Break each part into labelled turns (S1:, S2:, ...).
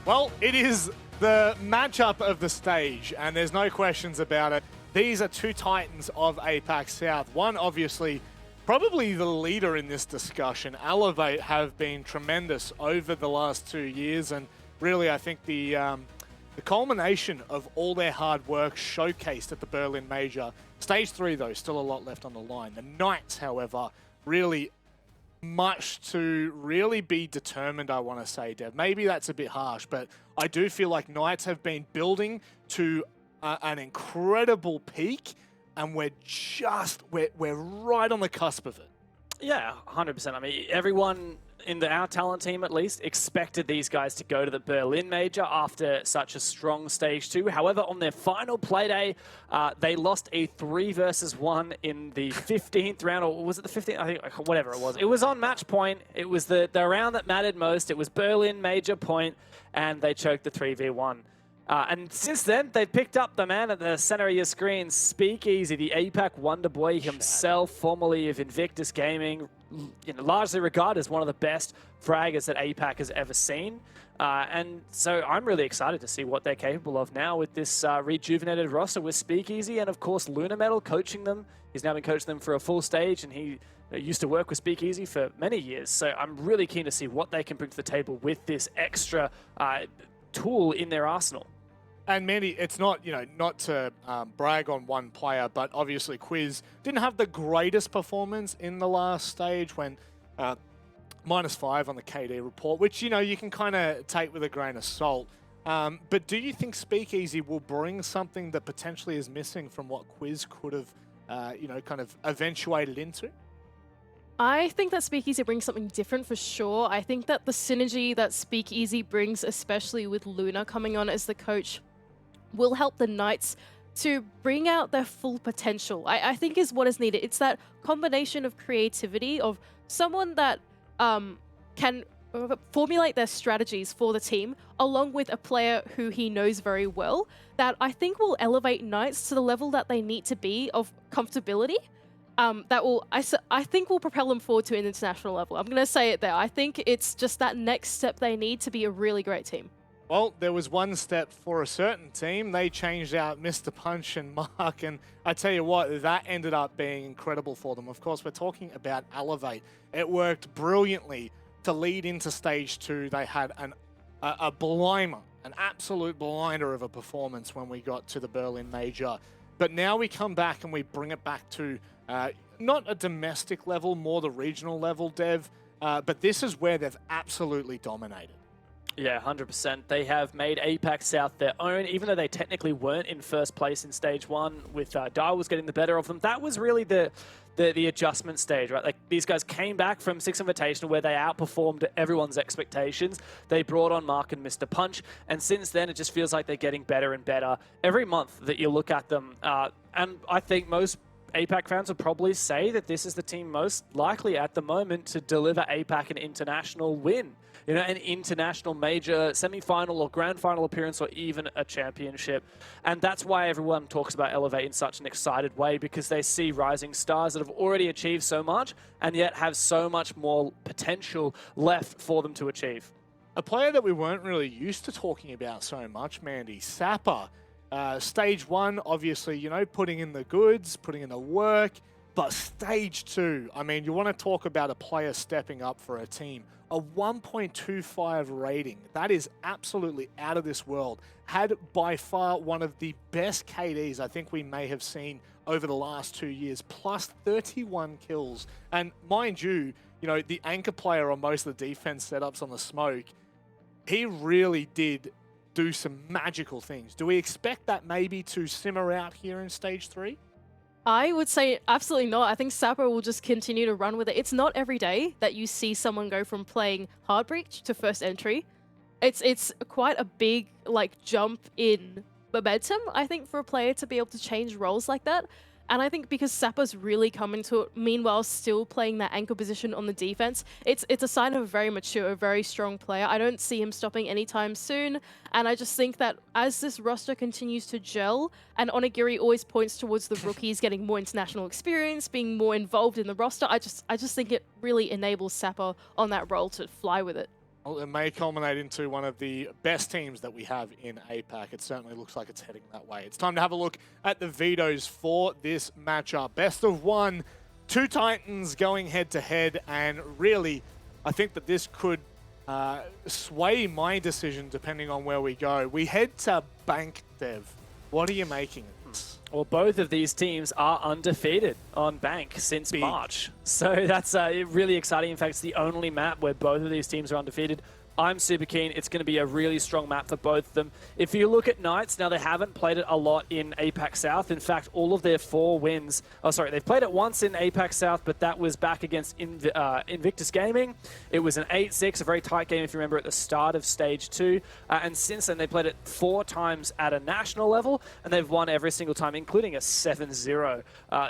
S1: Well, it is the matchup of the stage, and there's no questions about it. These are two titans of APAC South. One, obviously, probably the leader in this discussion. Elevate have been tremendous over the last 2 years, and really, I think the culmination of all their hard work showcased at the Berlin Major. Stage 3, though, still a lot left on the line. The Knights, however, really much to really be determined, I want to say, Dev. Maybe that's a bit harsh, but I do feel like Knights have been building to an incredible peak, and we're right on the cusp of it.
S2: Yeah, 100%. I mean, everyone in our talent team, at least, expected these guys to go to the Berlin Major after such a strong Stage 2. However, on their final Playday, they lost a 3-versus-1 in the 15th round, or was it the 15th? I think, whatever it was. It was on match point. It was the round that mattered most. It was Berlin Major point, and they choked the 3v1. And since then, they've picked up the man at the center of your screen, Speakeasy, the APAC Wonder Boy himself, formerly of Invictus Gaming, largely regarded as one of the best fraggers that APAC has ever seen. And so I'm really excited to see what they're capable of now with this rejuvenated roster with Speakeasy and, of course, Luna Metal coaching them. He's now been coaching them for a full stage, and he used to work with Speakeasy for many years. So I'm really keen to see what they can bring to the table with this extra tool in their arsenal.
S1: And Mandy, it's not, not to brag on one player, but obviously Quiz didn't have the greatest performance in the last stage when -5 on the KD report, which, you can kind of take with a grain of salt. But do you think Speakeasy will bring something that potentially is missing from what Quiz could have, kind of eventuated into?
S3: I think that Speakeasy brings something different for sure. I think that the synergy that Speakeasy brings, especially with Luna coming on as the coach, will help the Knights to bring out their full potential. I think is what is needed. It's that combination of creativity of someone that can formulate their strategies for the team, along with a player who he knows very well, that I think will elevate Knights to the level that they need to be of comfortability. That will, I think, will propel them forward to an international level. I'm going to say it there. I think it's just that next step they need to be a really great team.
S1: Well, there was one step for a certain team. They changed out Mr. Punch and Mark, and I tell you what, that ended up being incredible for them. Of course, we're talking about Elevate. It worked brilliantly to lead into Stage 2. They had a blinder, an absolute blinder of a performance when we got to the Berlin Major. But now we come back and we bring it back to not a domestic level, more the regional level, Dev. But this is where they've absolutely dominated.
S2: Yeah, 100%. They have made APAC South their own, even though they technically weren't in first place in Stage 1 with Direwolves getting the better of them. That was really the adjustment stage, right? Like, these guys came back from Six Invitational where they outperformed everyone's expectations. They brought on Mark and Mr. Punch, and since then it just feels like they're getting better and better every month that you look at them. And I think most APAC fans would probably say that this is the team most likely at the moment to deliver APAC an international win. An international major semi-final or grand final appearance, or even a championship. And that's why everyone talks about Elevate in such an excited way, because they see rising stars that have already achieved so much and yet have so much more potential left for them to achieve.
S1: A player that we weren't really used to talking about so much, Mandy, Sapper. Stage 1, obviously, putting in the goods, putting in the work. But Stage 2, I mean, you want to talk about a player stepping up for a team. A 1.25 rating, that is absolutely out of this world. Had by far one of the best KDs I think we may have seen over the last 2 years, plus 31 kills. And mind you, the anchor player on most of the defense setups on the smoke, he really did do some magical things. Do we expect that maybe to simmer out here in Stage 3?
S3: I would say absolutely not. I think Sapper will just continue to run with it. It's not every day that you see someone go from playing Hard Breach to first entry. It's quite a big jump in momentum, I think, for a player to be able to change roles like that. And I think because Sapper's really come into it, meanwhile still playing that anchor position on the defense, it's a sign of a very mature, very strong player. I don't see him stopping anytime soon. And I just think that as this roster continues to gel, and Onigiri always points towards the rookies getting more international experience, being more involved in the roster, I just think it really enables Sapper on that role to fly with it.
S1: Well, it may culminate into one of the best teams that we have in APAC. It certainly looks like it's heading that way. It's time to have a look at the vetoes for this matchup. Best of one, two Titans going head-to-head, and really, I think that this could sway my decision depending on where we go. We head to Bank Dev. What are you making of this?
S2: Well, both of these teams are undefeated on Bank since March. So that's really exciting. In fact, it's the only map where both of these teams are undefeated. I'm super keen. It's going to be a really strong map for both of them. If you look at Knights, now they haven't played it a lot in APAC South. In fact, all of their 4 wins... Oh, sorry, they've played it once in APAC South, but that was back against Invictus Gaming. It was an 8-6, a very tight game, if you remember, at the start of Stage 2. And since then, they played it 4 times at a national level, and they've won every single time, including a 7-0.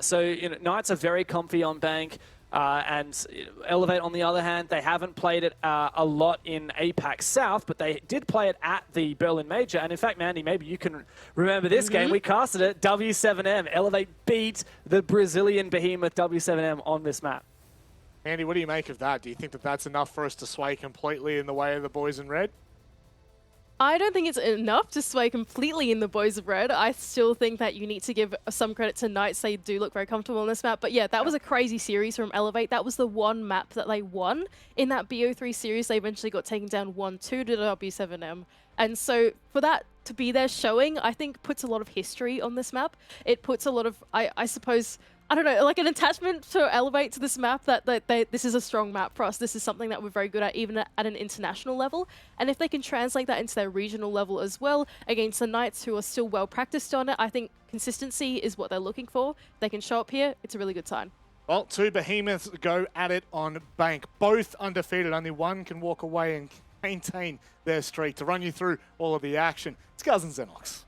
S2: So, you know, Knights are very comfy on Bank. And Elevate, on the other hand, they haven't played it a lot in APAC South, but they did play it at the Berlin Major. And in fact, Mandy, maybe you can remember this game. We casted it, W7M. Elevate beat the Brazilian behemoth W7M on this map.
S1: Andy, what do you make of that? Do you think that that's enough for us to sway completely in the way of the boys in red?
S3: I don't think it's enough to sway completely in the boys of red. I still think that you need to give some credit to Knights. They do look very comfortable on this map. But yeah, that was a crazy series from Elevate. That was the one map that they won. In that BO3 series, they eventually got taken down 1-2 to the W7M. And so for that to be their showing, I think puts a lot of history on this map. It puts a lot of, I suppose, I don't know, like an attachment to Elevate to this map that this is a strong map for us. This is something that we're very good at, even at an international level. And if they can translate that into their regional level as well, against the Knights who are still well practiced on it, I think consistency is what they're looking for. If they can show up here, it's a really good sign.
S1: Well, 2 behemoths go at it on Bank. Both undefeated. Only one can walk away and maintain their streak. To run you through all of the action, it's Guz and Xenox.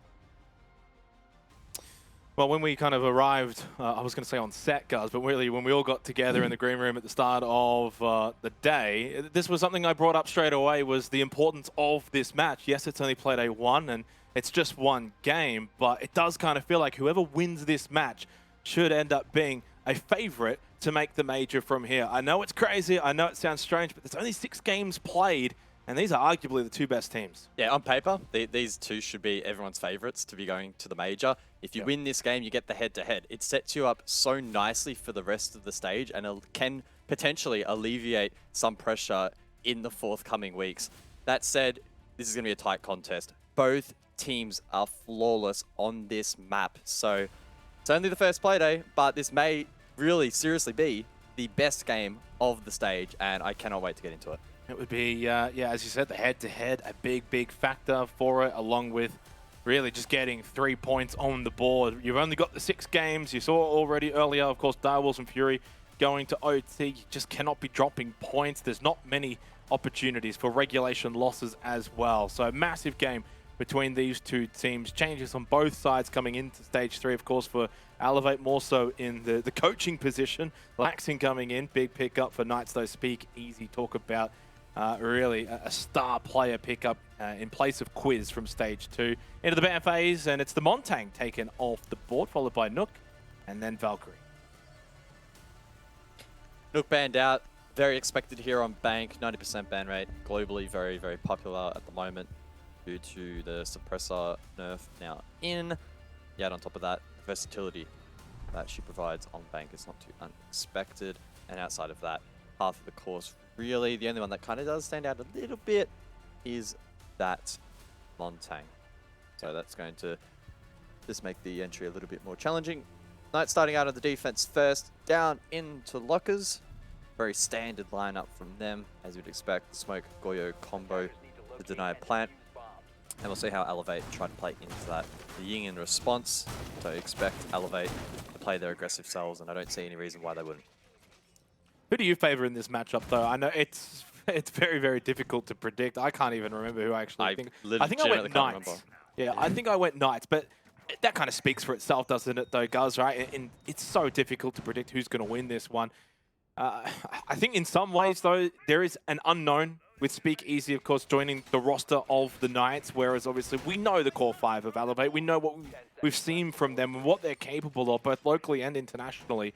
S4: Well, when we kind of arrived, I was going to say on set, Guz, but really when we all got together in the green room at the start of the day, this was something I brought up straight away, was the importance of this match. Yes, it's only Playday 1, and it's just one game, but it does kind of feel like whoever wins this match should end up being a favorite to make the major from here. I know it's crazy, I know it sounds strange, but there's only 6 games played, and these are arguably the 2 best teams.
S5: Yeah, on paper, these 2 should be everyone's favorites to be going to the major. If you win this game, you get the head-to-head. It sets you up so nicely for the rest of the stage, and it can potentially alleviate some pressure in the forthcoming weeks. That said, this is going to be a tight contest. Both teams are flawless on this map, so it's only the first Playday, but this may really seriously be the best game of the stage, and I cannot wait to get into it.
S4: It would be, yeah, as you said, the head-to-head, a big factor for it, along with really just getting 3 points on the board. You've only got the 6 games. You saw already earlier, of course, Direwolves and Fury going to OT. You just cannot be dropping points. There's not many opportunities for regulation losses as well. So a massive game between these 2 teams. Changes on both sides coming into Stage 3, of course, for Elevate, more so in the coaching position. Laxing coming in, big pickup for Knights, though. Speak easy, talk about really a star player pickup in place of Quiz from Stage 2. Into the ban phase, and it's the Montang taken off the board, followed by Nook, and then Valkyrie.
S5: Nook banned out, very expected here on Bank, 90% ban rate, globally very, very popular at the moment due to the suppressor nerf now in. Yet on top of that, the versatility that she provides on Bank is not too unexpected, and outside of that, path of the course, really the only one that kind of does stand out a little bit is that Montang. So that's going to just make the entry a little bit more challenging. Knights starting out on the defense first, down into lockers. Very standard lineup from them, as you'd expect. Smoke, Goyo combo, the deny plant. And we'll see how Elevate try to play into that. The Ying in response, so expect Elevate to play their aggressive selves, and I don't see any reason why they wouldn't.
S4: Who do you favor in this matchup, though? I know it's very difficult to predict. I can't even remember who I actually think. I think I went Knights. Yeah, I think I went Knights, but that kind of speaks for itself, doesn't it, though, Guz, right? And it's so difficult to predict who's going to win this one. I think in some ways, though, there is an unknown with Speak Easy, of course, joining the roster of the Knights, whereas obviously we know the core 5 of Elevate. We know what we've seen from them and what they're capable of, both locally and internationally.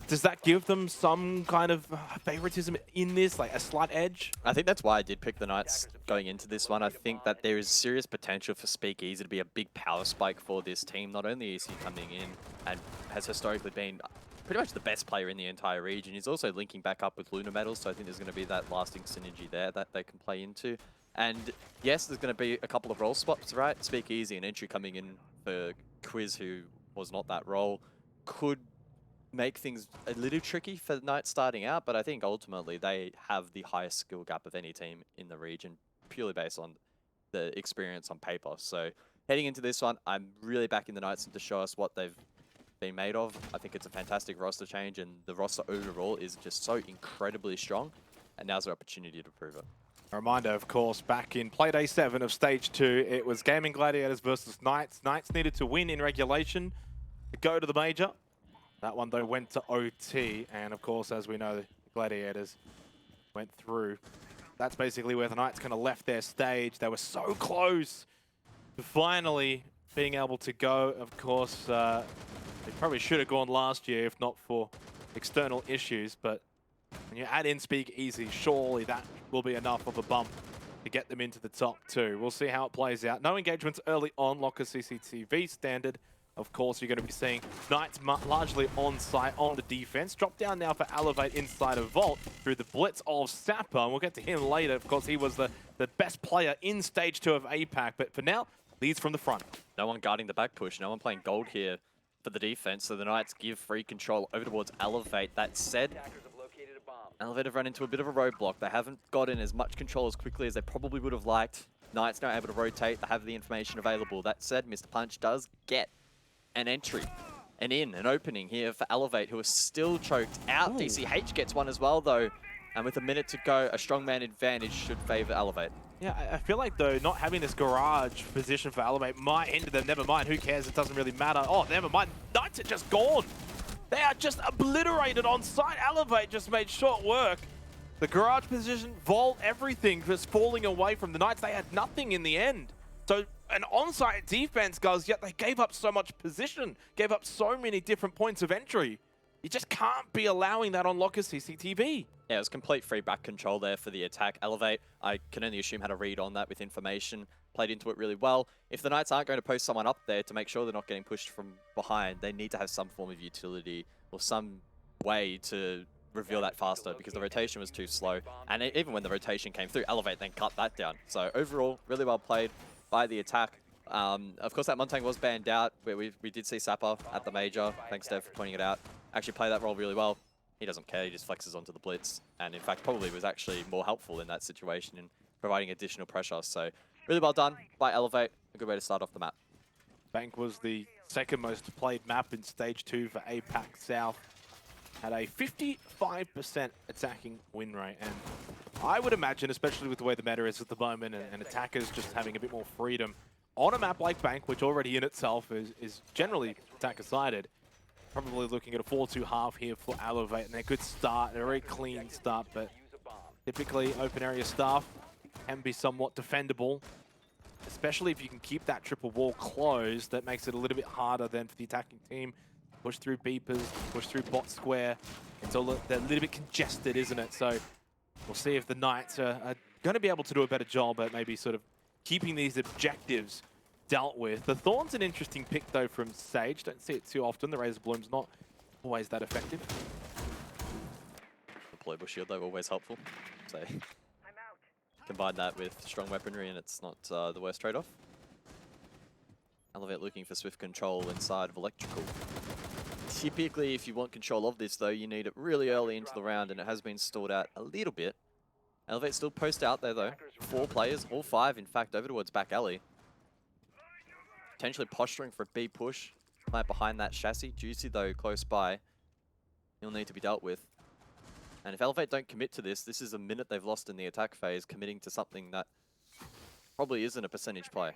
S4: Does that give them some kind of favoritism in this, like a slight edge?
S5: I think that's why I did pick the Knights going into this one. I think that there is serious potential for Speakeasy to be a big power spike for this team. Not only is he coming in and has historically been pretty much the best player in the entire region, he's also linking back up with Lunar Medals, so I think there's going to be that lasting synergy there that they can play into. And yes, there's going to be a couple of role swaps, right? Speakeasy and Entry coming in for Quiz, who was not that role, could make things a little tricky for the Knights starting out, but I think ultimately they have the highest skill gap of any team in the region, purely based on the experience on paper. So heading into this one, I'm really backing the Knights to show us what they've been made of. I think it's a fantastic roster change, and the roster overall is just so incredibly strong, and now's their opportunity to prove it.
S4: A reminder, of course, back in Playday 7 of Stage 2, it was Gaming Gladiators versus Knights. Knights needed to win in regulation to go to the major. That one, though, went to OT, and of course, as we know, the Gladiators went through. That's basically where the Knights kind of left their stage. They were so close to finally being able to go. Of course, they probably should have gone last year, if not for external issues, but when you add in Speakeasy, surely that will be enough of a bump to get them into the top 2. We'll see how it plays out. No engagements early on, Locker CCTV standard. Of course, you're going to be seeing Knights largely on site on the defense. Drop down now for Elevate inside of Vault through the blitz of Sapper. And we'll get to him later. Of course, he was the best player in Stage 2 of APAC. But for now, leads from the front.
S5: No one guarding the back push. No one playing gold here for the defense. So the Knights give free control over towards Elevate. That said, Elevate have run into a bit of a roadblock. They haven't gotten as much control as quickly as they probably would have liked. Knights now able to rotate. They have the information available. That said, Mr. Punch does get an entry, an opening here for Elevate, who are still choked out. Ooh. DCH gets one as well, though. And with a minute to go, a strongman advantage should favor Elevate.
S4: Yeah, I feel like, though, not having this garage position for Elevate might hinder them. Never mind, who cares? It doesn't really matter. Oh, never mind. Knights are just gone. They are just obliterated on site. Elevate just made short work. The garage position, Vault, everything just falling away from the Knights. They had nothing in the end. So an on-site defense, guys, yet they gave up so much position, gave up so many different points of entry. You just can't be allowing that on Locker CCTV.
S5: Yeah, it was complete free back control there for the attack. Elevate, I can only assume, had a read on that with information, played into it really well. If the Knights aren't going to post someone up there to make sure they're not getting pushed from behind, they need to have some form of utility or some way to reveal that faster, because the rotation was too slow. And even when the rotation came through, Elevate then cut that down. So overall, really well played by the attack. Of course, that Montang was banned out, but we did see Sapper at the major. Thanks, Dev, for pointing it out. Actually played that role really well. He doesn't care, he just flexes onto the blitz. And in fact, probably was actually more helpful in that situation in providing additional pressure. So really well done by Elevate. A good way to start off the map.
S4: Bank was the second most played map in Stage 2 for APAC South. Had a 55% attacking win rate. And I would imagine, especially with the way the meta is at the moment and attackers just having a bit more freedom on a map like Bank, which already in itself is generally attacker-sided, probably looking at a 4-2 half here for Elevate, and a good start, a very clean start, but typically open area stuff can be somewhat defendable, especially if you can keep that triple wall closed. That makes it a little bit harder then for the attacking team. Push through beepers, push through bot square. They're a little bit congested, isn't it? So we'll see if the Knights are going to be able to do a better job at maybe sort of keeping these objectives dealt with. The Thorn's an interesting pick, though, from Sage. Don't see it too often. The Razor Bloom's not always that effective.
S5: Deployable shield, though, always helpful. So combine that with strong weaponry, and it's not the worst trade-off. Elevate looking for swift control inside of electrical. Typically, if you want control of this, though, you need it really early into the round, and it has been stalled out a little bit. Elevate still post out there, though. 4 players, all 5, in fact, over towards back alley. Potentially posturing for a B push. Plant behind that chassis. Juicy, though, close by. He'll need to be dealt with. And if Elevate don't commit to this, this is a minute they've lost in the attack phase, committing to something that probably isn't a percentage play.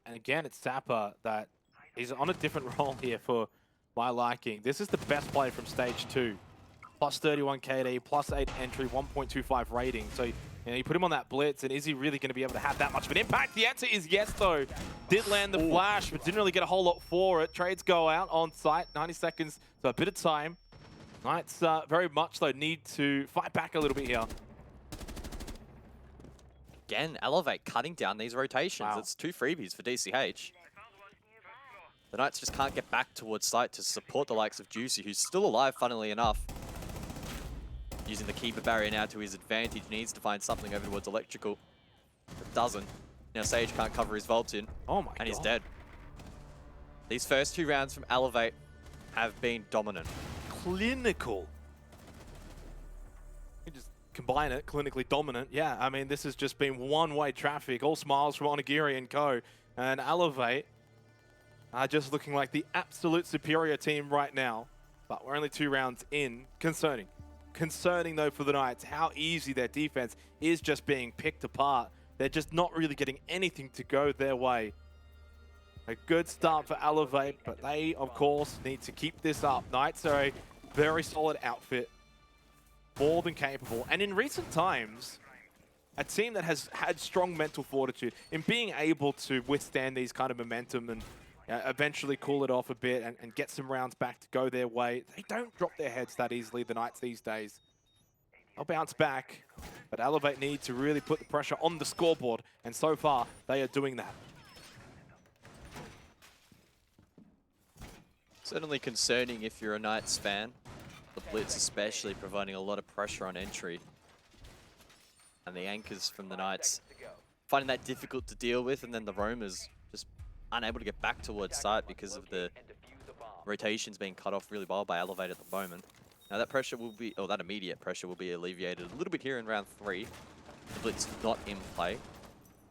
S4: And again, it's Sapper that is on a different role here for my liking. This is the best play from Stage 2. Plus 31 KD, plus 8 entry, 1.25 rating. So You know, you put him on that blitz, and is he really going to be able to have that much of an impact? The answer is yes, though. Did land the flash, but didn't really get a whole lot for it. Trades go out on site, 90 seconds, so a bit of time. Knights very much, though, need to fight back a little bit here.
S5: Again, Elevate cutting down these rotations.
S4: Wow.
S5: It's 2 freebies for DCH. The Knights just can't get back towards site to support the likes of Juicy, who's still alive, funnily enough. Using the keeper barrier now to his advantage, needs to find something over towards Electrical. But doesn't. Now Sage can't cover his vault in.
S4: Oh my
S5: and he's
S4: God.
S5: dead. These first 2 rounds from Elevate have been dominant.
S4: Clinical. You just combine it, clinically dominant. Yeah, I mean, this has just been one-way traffic. All smiles from Onigiri and co. And Elevate are just looking like the absolute superior team right now. But we're only 2 rounds in. Concerning. Concerning, though, for the Knights, how easy their defense is just being picked apart. They're just not really getting anything to go their way. A good start for Elevate, but they, of course, need to keep this up. Knights are a very solid outfit. More than capable. And in recent times, a team that has had strong mental fortitude in being able to withstand these kind of momentum and eventually cool it off a bit and get some rounds back to go their way. They don't drop their heads that easily, the Knights these days. They'll bounce back, but Elevate need to really put the pressure on the scoreboard, and so far, they are doing that.
S5: Certainly concerning if you're a Knights fan. The Blitz especially providing a lot of pressure on entry. And the anchors from the Knights finding that difficult to deal with, and then the roamers just unable to get back towards site because of the rotations being cut off really well by Elevate at the moment. Now that pressure will be, or that immediate pressure will be alleviated a little bit here in round 3. The Blitz not in play.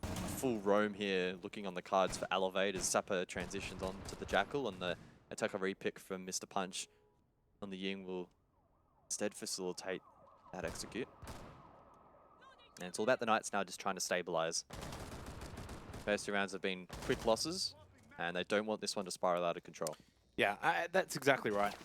S5: A full roam here looking on the cards for Elevate as Sapper transitions on to the Jackal, and the attacker repick from Mr. Punch on the Ying will instead facilitate that execute. And it's all about the Knights now just trying to stabilize. First 2 rounds have been quick losses, and they don't want this one to spiral out of control.
S4: Yeah, that's exactly right.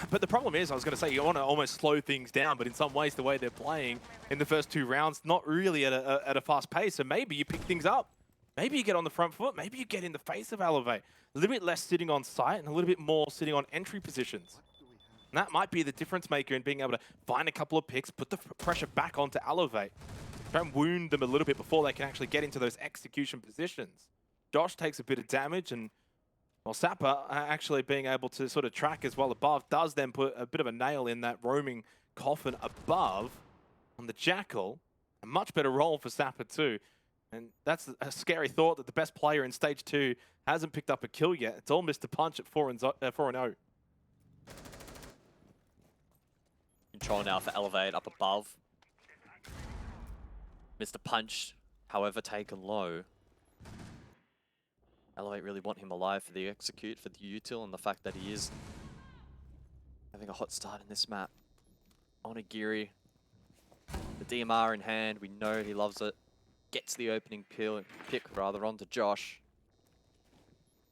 S4: But the problem is, I was going to say, you want to almost slow things down, but in some ways, the way they're playing in the first 2 rounds, not really at a fast pace, so maybe you pick things up. Maybe you get on the front foot, maybe you get in the face of Elevate. A little bit less sitting on site and a little bit more sitting on entry positions. And that might be the difference maker in being able to find a couple of picks, put the pressure back onto Elevate. Try and wound them a little bit before they can actually get into those execution positions. Josh takes a bit of damage, and well, Sapper actually being able to sort of track as well above does then put a bit of a nail in that roaming coffin above on the Jackal. A much better roll for Sapper too. And that's a scary thought that the best player in Stage 2 hasn't picked up a kill yet. It's all Mr. Punch at 4-0.
S5: Control now for Elevate up above. Mr. Punch, however, taken low. Elevate really want him alive for the execute, for the util, and the fact that he is having a hot start in this map. Onigiri, the DMR in hand, we know he loves it. Gets the opening pick onto Josh.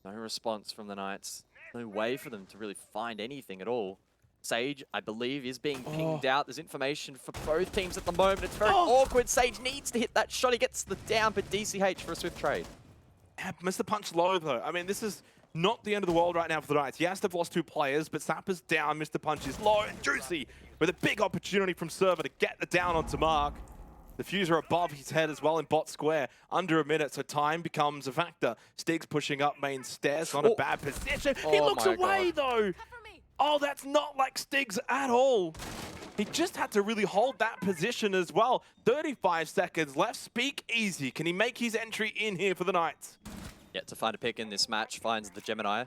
S5: No response from the Knights. No way for them to really find anything at all. Sage, I believe, is being pinged out. There's information for both teams at the moment. It's very awkward. Sage needs to hit that shot. He gets the down, but DCH for a swift trade.
S4: Yeah, Mr. Punch low, though. I mean, this is not the end of the world right now for the Knights. Yes, they've lost 2 players, but Sapper's down. Mr. Punch is low and Juicy with a big opportunity from Server to get the down onto Mark. The Fuser above his head as well in bot square. Under a minute, so time becomes a factor. Stig's pushing up main stairs, not a bad position. He looks away, though. Oh, that's not like Stig's at all. He just had to really hold that position as well. 35 seconds left. Speak easy. Can he make his entry in here for the Knights?
S5: Yet to find a pick in this match, finds the Gemini.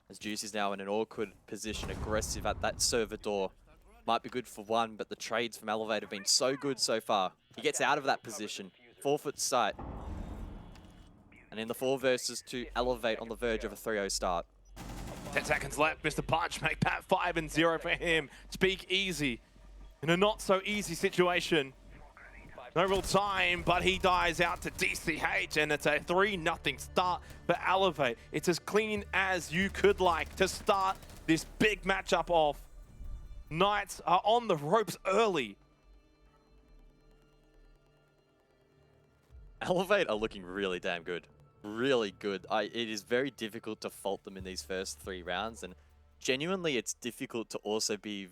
S5: As Juicy's now in an awkward position, aggressive at that server door. Might be good for one, but the trades from Elevate have been so good so far. He gets out of that position. 4-foot sight. And in the 4 versus 2, Elevate on the verge of a 3-0 start.
S4: 10 seconds left. Mr. Punch make that 5-0 for him. Speak easy. In a not so easy situation. No real time, but he dies out to DCH, and it's a 3-0 start for Elevate. It's as clean as you could like to start this big matchup off. Knights are on the ropes early.
S5: Elevate are looking really damn good. Really good. It is very difficult to fault them in these first 3 rounds, and genuinely it's difficult to also be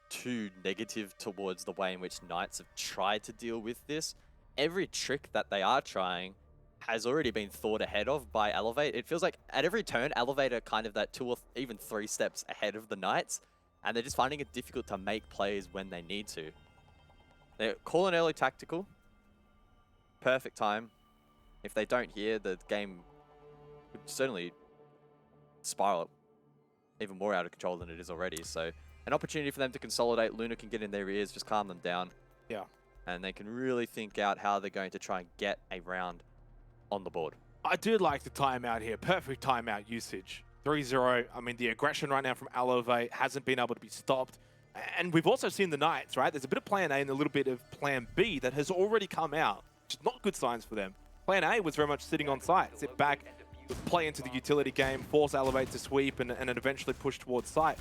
S5: too negative towards the way in which Knights have tried to deal with this. Every trick that they are trying has already been thought ahead of by Elevate. It feels like at every turn, Elevate are kind of that 2 or even 3 steps ahead of the Knights, and they're just finding it difficult to make plays when they need to. They call an early tactical. Perfect time. If they don't hear, the game could certainly spiral even more out of control than it is already. So an opportunity for them to consolidate. Luna can get in their ears, just calm them down.
S1: Yeah.
S5: And they can really think out how they're going to try and get a round on the board.
S4: I do like the timeout here. Perfect timeout usage. 3-0. I mean, the aggression right now from Elevate hasn't been able to be stopped. And we've also seen the Knights, right? There's a bit of plan A and a little bit of plan B that has already come out, which is not good signs for them. Plan A was very much sitting on site, sit back, play into the utility game, force Elevate to sweep, and then eventually push towards site.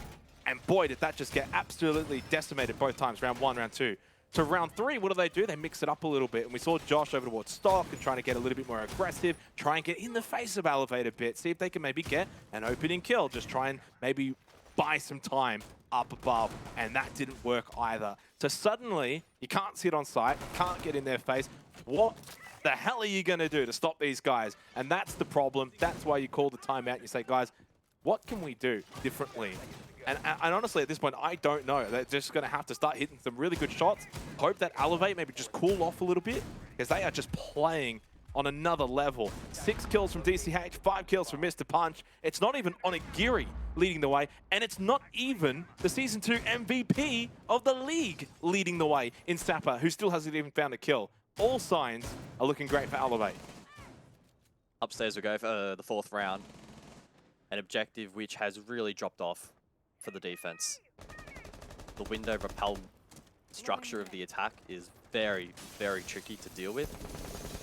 S4: And boy, did that just get absolutely decimated both times, round 1, round 2. So round 3, what do? They mix it up a little bit. And we saw Josh over towards Stock and trying to get a little bit more aggressive, try and get in the face of Elevate a bit, see if they can maybe get an opening kill, just try and maybe buy some time up above, and that didn't work either. So suddenly, you can't sit on site, can't get in their face. What the hell are you going to do to stop these guys? And that's the problem. That's why you call the timeout and you say, guys, what can we do differently? And honestly, at this point, I don't know. They're just going to have to start hitting some really good shots. Hope that Elevate maybe just cool off a little bit, because they are just playing on another level. 6 kills from DCH, 5 kills from Mr. Punch. It's not even Onigiri leading the way, and it's not even the Season 2 MVP of the league leading the way in Sapper, who still hasn't even found a kill. All signs are looking great for Elevate.
S5: Upstairs we go for the 4th round. An objective which has really dropped off for the defense. The window repel structure of the attack is very, very tricky to deal with.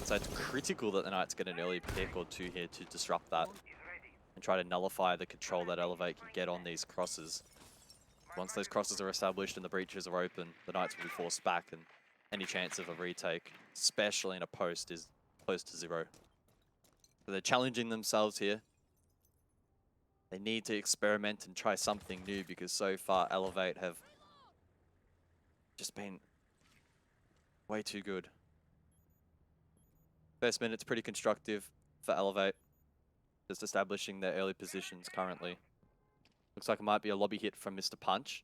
S5: So it's critical that the Knights get an early pick or 2 here to disrupt that and try to nullify the control that Elevate can get on these crosses. Once those crosses are established and the breaches are open, the Knights will be forced back, and any chance of a retake, especially in a post, is close to 0. So they're challenging themselves here. They need to experiment and try something new, because so far Elevate have just been way too good. First minute's pretty constructive for Elevate, just establishing their early positions currently. Looks like it might be a lobby hit from Mr. Punch.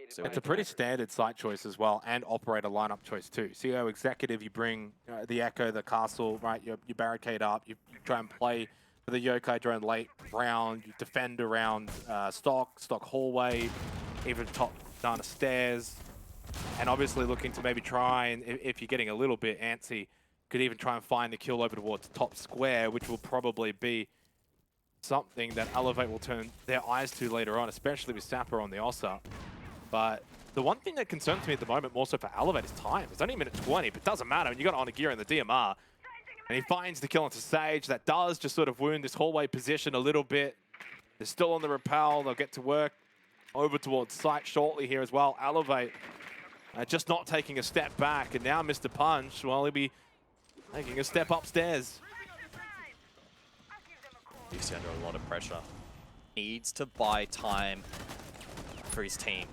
S5: So
S4: It's a pretty standard site choice as well, and operator lineup choice too. CEO executive, you bring the Echo, the castle, right? You barricade up, you try and play for the Yokai during late round, you defend around stock hallway, even top down the stairs, and obviously looking to maybe try and, if you're getting a little bit antsy, could even try and find the kill over towards top square, which will probably be something that Elevate will turn their eyes to later on, especially with Sapper on the Ossa. But the one thing that concerns me at the moment more so for Elevate is time. It's only a minute 20, but it doesn't matter when you got Onigiri in the DMR. And he finds the kill onto Sage. That does just sort of wound this hallway position a little bit. They're still on the repel. They'll get to work over towards site shortly here as well. Elevate just not taking a step back. And now Mr. Punch, well, he'll be taking a step upstairs.
S5: He's under a lot of pressure. Needs to buy time for his team.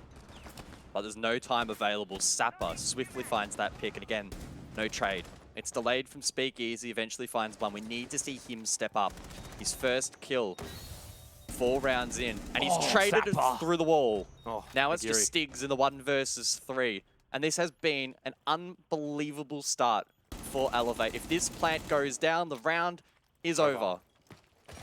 S5: But there's no time available. Sapper swiftly finds that pick, and again, no trade. It's delayed from Speakeasy, eventually finds one. We need to see him step up. His first kill, 4 rounds in, and he's traded it through the wall. Now it's just Stiggs in the 1 versus 3. And this has been an unbelievable start for Elevate. If this plant goes down, the round is over.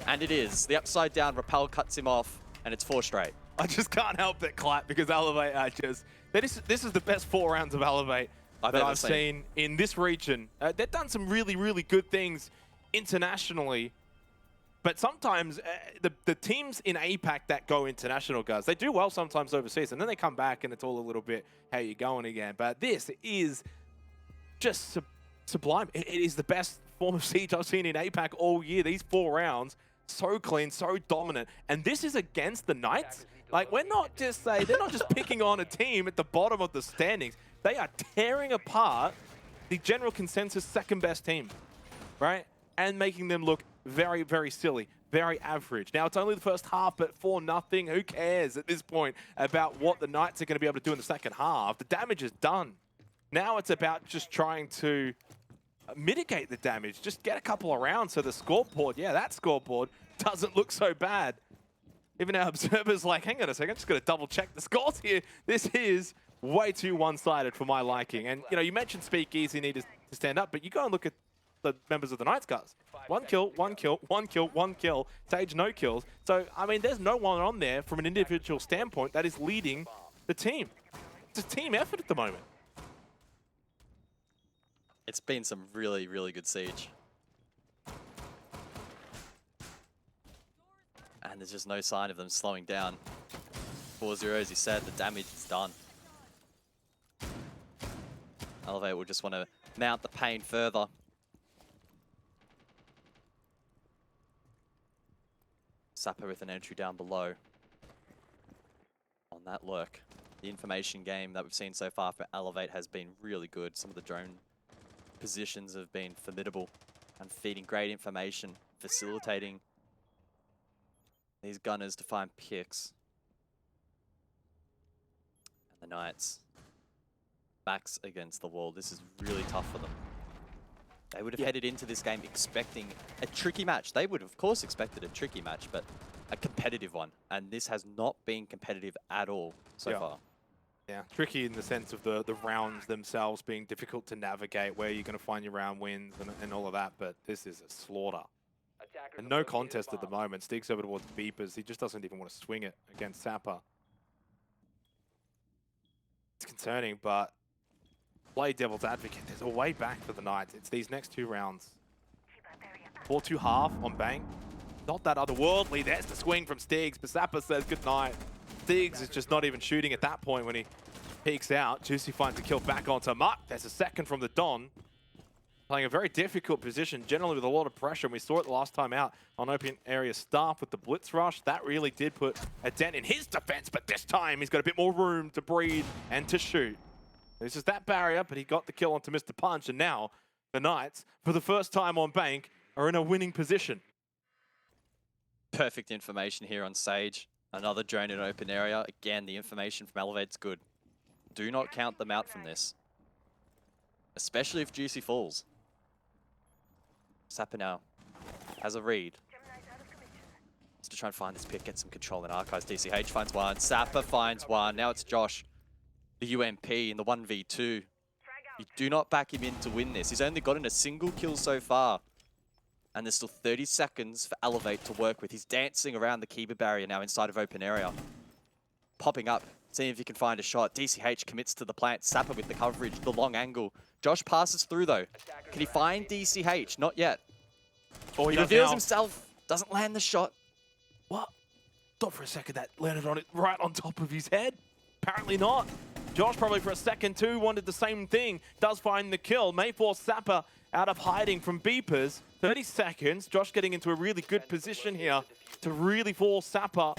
S5: And it is. The upside down repel cuts him off, and it's 4 straight.
S4: I just can't help but clap because Elevate are just... This is the best 4 rounds of Elevate that I've seen in this region. They've done some really, really good things internationally. But sometimes the teams in APAC that go international, guys, they do well sometimes overseas. And then they come back and it's all a little bit, how you going again? But this is just sublime. It is the best form of Siege I've seen in APAC all year. These 4 rounds, so clean, so dominant. And this is against the Knights. Like, they're not just picking on a team at the bottom of the standings. They are tearing apart the general consensus second best team, right? And making them look very, very silly, very average. Now, it's only the first half, but 4-0. Who cares at this point about what the Knights are going to be able to do in the second half? The damage is done. Now it's about just trying to mitigate the damage. Just get a couple around so the scoreboard, yeah, that scoreboard doesn't look so bad. Even our observers like, hang on a second, I'm just going to double check the scores here. This is way too one-sided for my liking. And, you know, you mentioned Speakeasy needed to stand up, but you go and look at the members of the Knights cast. 1 kill, 1 kill, 1 kill, 1 kill. Sage, no kills. So, I mean, there's no one on there from an individual standpoint that is leading the team. It's a team effort at the moment.
S5: It's been some really, really good siege. And there's just no sign of them slowing down. 4-0, as you said, the damage is done. Elevate will just want to mount the pain further. Sapper with an entry down below. On that lurk. The information game that we've seen so far for Elevate has been really good. Some of the drone positions have been formidable and feeding great information, facilitating these gunners to find picks. And the Knights, backs against the wall. This is really tough for them. They would have headed into this game expecting a tricky match. They would have, of course, expected a tricky match, but a competitive one. And this has not been competitive at all so far.
S4: Yeah, tricky in the sense of the rounds themselves being difficult to navigate, where you're going to find your round wins and all of that, but this is a slaughter. And no contest at the moment. Steaks over towards Beepers. He just doesn't even want to swing it against Sapper. It's concerning, but play devil's advocate. There's a way back for the Knights. It's these next 2 rounds. 4-2 half on Bang. Not that otherworldly. There's the swing from Steegs, but Sapper says goodnight. Steegs is just not even shooting at that point when he peeks out. Juicy finds a kill back onto Muck. There's a second from the Don. Playing a very difficult position, generally with a lot of pressure. And we saw it the last time out on open area staff with the blitz rush. That really did put a dent in his defense, but this time he's got a bit more room to breathe and to shoot. This is that barrier, but he got the kill onto Mr. Punch, and now the Knights, for the first time on Bank, are in a winning position.
S5: Perfect information here on Sage. Another drone in an open area. Again, the information from Elevate's good. Do not count them out from this. Especially if Juicy falls. Sapper now has a read. Just to try and find this pick, get some control in Archives. DCH finds one. Sapper finds one. Now it's Josh, the UMP in the 1v2. You do not back him in to win this. He's only gotten a single kill so far. And there's still 30 seconds for Elevate to work with. He's dancing around the Kiba barrier now inside of open area. Popping up, seeing if he can find a shot. DCH commits to the plant. Sapper with the coverage, the long angle. Josh passes through though. Can he find DCH? Not yet.
S4: Oh,
S5: He reveals himself. Doesn't land the shot.
S4: What? Thought for a second that landed on it right on top of his head. Apparently not. Josh probably for a second too wanted the same thing. Does find the kill. May force Sapper out of hiding from Beepers. 30 seconds. Josh getting into a really good position here to really force Sapper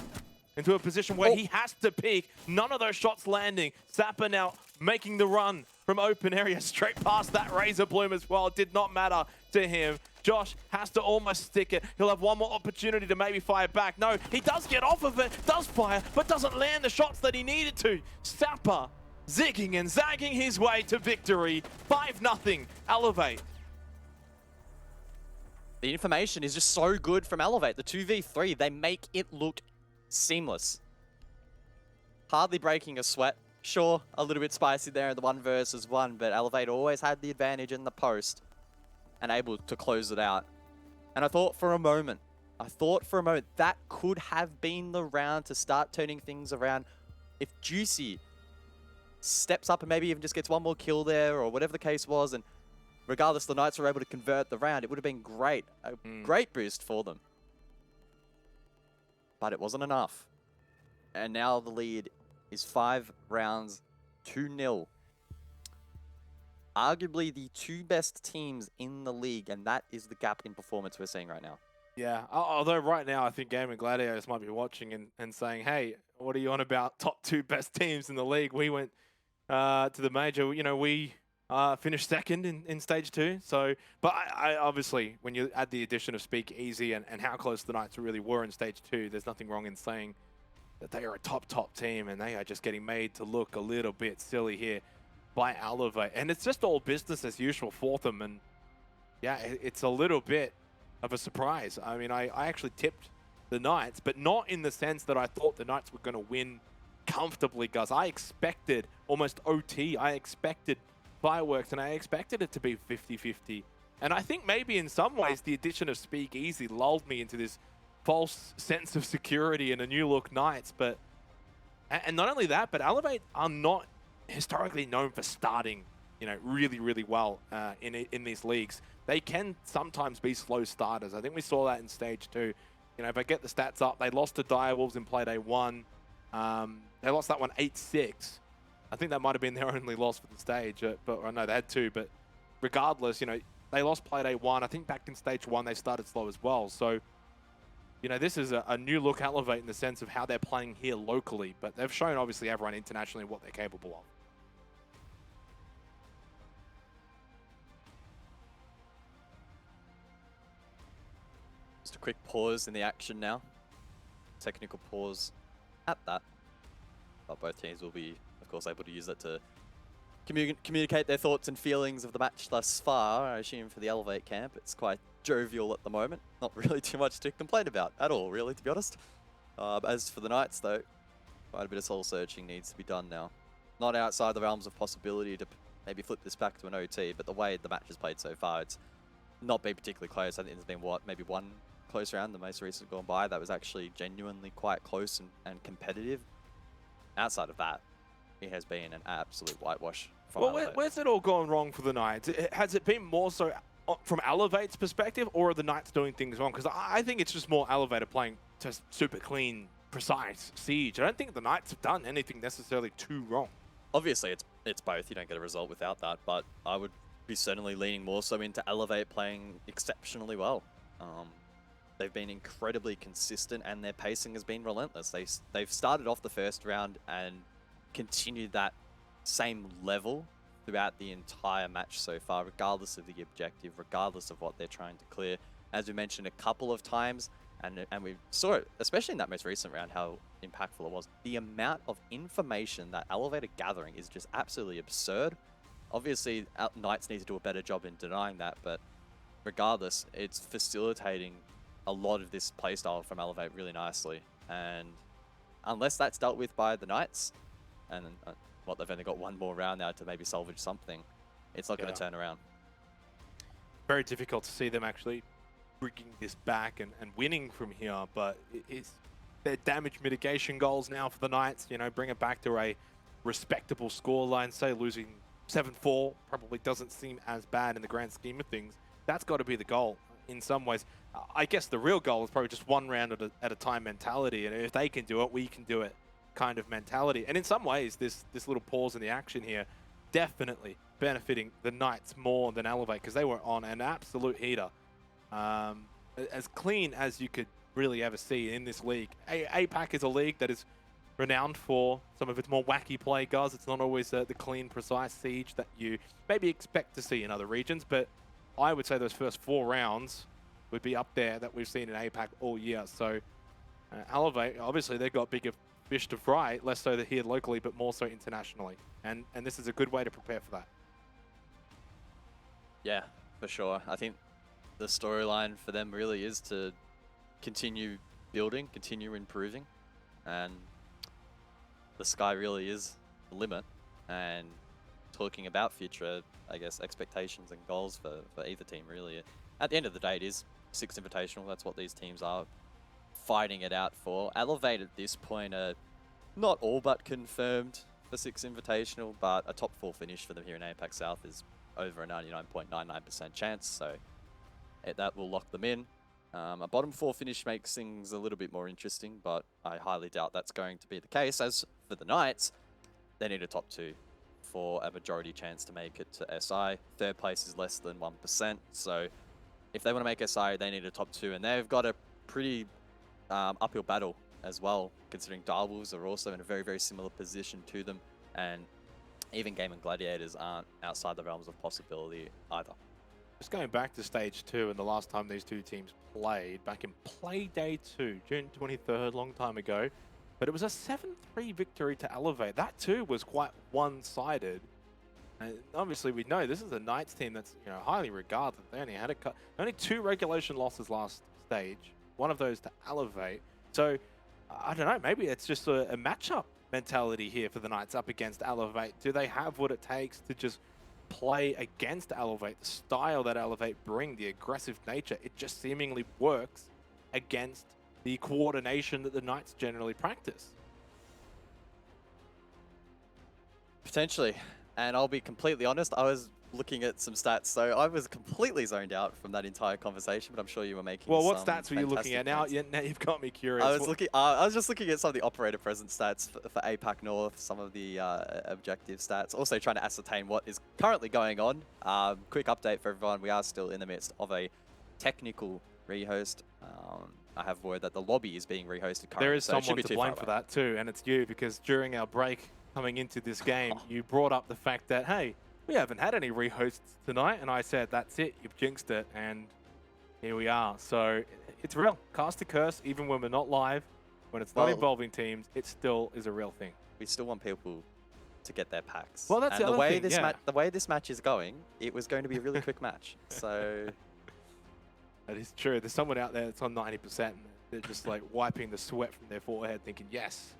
S4: into a position where he has to peek. None of those shots landing. Sapper now making the run from open area straight past that Razor Bloom as well. It did not matter to him. Josh has to almost stick it. He'll have one more opportunity to maybe fire back. No, he does get off of it, does fire, but doesn't land the shots that he needed to. Sapper zigging and zagging his way to victory. 5-0, Elevate.
S5: The information is just so good from Elevate. The 2v3, they make it look seamless. Hardly breaking a sweat. Sure, a little bit spicy there in the 1 versus 1, but Elevate always had the advantage in the post and able to close it out. And I thought for a moment that could have been the round to start turning things around. If Juicy steps up and maybe even just gets one more kill there or whatever the case was, and regardless, the Knights were able to convert the round, it would have been great. A great boost for them. But it wasn't enough. And now the lead is 5 rounds, 2-0. Arguably the 2 best teams in the league, and that is the gap in performance we're seeing right now.
S4: Yeah, although right now I think Gaming Gladiators might be watching and saying, hey, what are you on about top 2 best teams in the league? We went to the major, you know, we finished second in stage 2. So, but I obviously, when you add the addition of Speak Easy and how close the Knights really were in stage 2, there's nothing wrong in saying that they are a top team, and they are just getting made to look a little bit silly here by Elevate. And it's just all business as usual for them. And yeah, it's a little bit of a surprise. I mean, I actually tipped the Knights, but not in the sense that I thought the Knights were going to win comfortably, Gus. I expected almost OT. I expected fireworks, and I expected it to be 50-50. And I think maybe in some ways the addition of Speak Easy lulled me into this false sense of security and a new look Knights. But and not only that, but Elevate are not historically known for starting, you know, really well in these leagues. They can sometimes be slow starters. I think we saw that in stage 2. You know, if I get the stats up, they lost to Direwolves in Playday 1. They lost that one 8-6. I think that might have been their only loss for the stage, but I know they had 2. But regardless, you know, they lost Playday 1. I think back in stage 1 they started slow as well. So, you know, this is a new look Elevate in the sense of how they're playing here locally. But they've shown obviously everyone internationally what they're capable of.
S5: Just a quick pause in the action now. Technical pause at that. But both teams will be, of course, able to use that to communicate their thoughts and feelings of the match thus far. I assume for the Elevate camp, it's quite jovial at the moment. Not really too much to complain about at all, really, to be honest. As for the Knights, though, quite a bit of soul searching needs to be done now. Not outside the realms of possibility to maybe flip this back to an OT, but the way the match has played so far, it's not been particularly close. I think there's been, what, maybe one close round, the most recent gone by, that was actually genuinely quite close and competitive. Outside of that, it has been an absolute whitewash.
S4: Well, where's it all gone wrong for the Knights? Has it been more so from Elevate's perspective, or are the Knights doing things wrong? Because I think it's just more Elevator playing just super clean, precise Siege. I don't think the Knights have done anything necessarily too wrong.
S5: Obviously, it's both. You don't get a result without that, but I would be certainly leaning more so into Elevate playing exceptionally well. They've been incredibly consistent, and their pacing has been relentless. They've started off the first round and continued that same level throughout the entire match so far, regardless of the objective, regardless of what they're trying to clear. As we mentioned a couple of times, and we saw it, especially in that most recent round, how impactful it was. The amount of information that Elevate are gathering is just absolutely absurd. Obviously, Knights need to do a better job in denying that, but regardless, it's facilitating a lot of this playstyle from Elevate really nicely. And unless that's dealt with by the Knights, and they've only got one more round now to maybe salvage something, it's not going to turn around.
S4: Very difficult to see them actually bringing this back and winning from here, but it's their damage mitigation goals now for the Knights. You know, bring it back to a respectable scoreline. Say losing 7-4 probably doesn't seem as bad in the grand scheme of things. That's got to be the goal in some ways. I guess the real goal is probably just one round at a time mentality, and if they can do it, we can do it kind of mentality. And in some ways, this little pause in the action here definitely benefiting the Knights more than Elevate, because they were on an absolute heater. As clean as you could really ever see in this league. APAC is a league that is renowned for some of its more wacky play, guys. It's not always the clean, precise Siege that you maybe expect to see in other regions, but I would say those first 4 rounds would be up there that we've seen in APAC all year. So Elevate, obviously they've got bigger fish to fry, less so here locally, but more so internationally. And this is a good way to prepare for that.
S5: Yeah, for sure. I think the storyline for them really is to continue building, continue improving, and the sky really is the limit. And talking about future, I guess, expectations and goals for either team, really. At the end of the day, it is 6 Invitational. That's what these teams are fighting it out for. Elevate at this point are not all but confirmed for 6 Invitational, but a top 4 finish for them here in APAC South is over a 99.99% chance, so that will lock them in. A bottom 4 finish makes things a little bit more interesting, but I highly doubt that's going to be the case. As for the Knights, they need a top 2 for a majority chance to make it to SI. 3rd place is less than 1%, so if they want to make SI, they need a top 2, and they've got a pretty uphill battle as well, considering Direwolves are also in a very, very similar position to them, and even Game and Gladiators aren't outside the realms of possibility either.
S4: Just going back to stage 2 and the last time these two teams played, back in Playday 2, June 23rd, long time ago. But it was a 7-3 victory to Elevate. That too was quite one-sided. And obviously we know this is a Knights team that's highly regarded. They only had only 2 regulation losses last stage. One of those to Elevate. So I don't know, maybe it's just a matchup mentality here for the Knights up against Elevate. Do they have what it takes to just play against Elevate? The style that Elevate bring, the aggressive nature, it just seemingly works against the coordination that the Knights generally practice.
S5: Potentially. And I'll be completely honest, I was looking at some stats, so I was completely zoned out from that entire conversation, but I'm sure you were making
S4: Well, what
S5: some
S4: stats were you looking at? Now you've got me curious.
S5: I was just looking at some of the operator presence stats for APAC North, some of the objective stats, also trying to ascertain what is currently going on. Quick update for everyone, we are still in the midst of a technical rehost. I have word that the lobby is being rehosted currently.
S4: There is
S5: so
S4: someone to blame for that too, and it's you, because during our break coming into this game, you brought up the fact that, hey, we haven't had any rehosts tonight, and I said, that's it, you've jinxed it, and here we are. So it's real. Cast a curse, even when we're not live, when it's not involving teams, it still is a real thing.
S5: We still want people to get their packs.
S4: Well, that's
S5: and
S4: the way
S5: the way this match is going, it was going to be a really quick match. So
S4: that is true. There's someone out there that's on 90%, and they're just like wiping the sweat from their forehead, thinking, yes,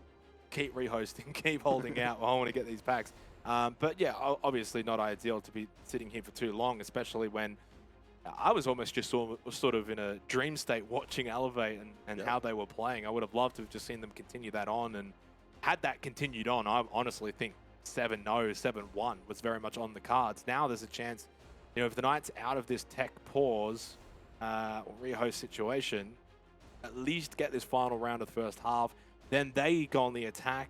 S4: keep rehosting, keep holding out. I want to get these packs. But yeah, obviously not ideal to be sitting here for too long, especially when I was almost just sort of in a dream state watching Elevate and how they were playing. I would have loved to have just seen them continue that on, and had that continued on, I honestly think 7-0, 7-1 was very much on the cards. Now there's a chance, if the Knights out of this tech pause or rehost situation, at least get this final round of the first half, then they go on the attack.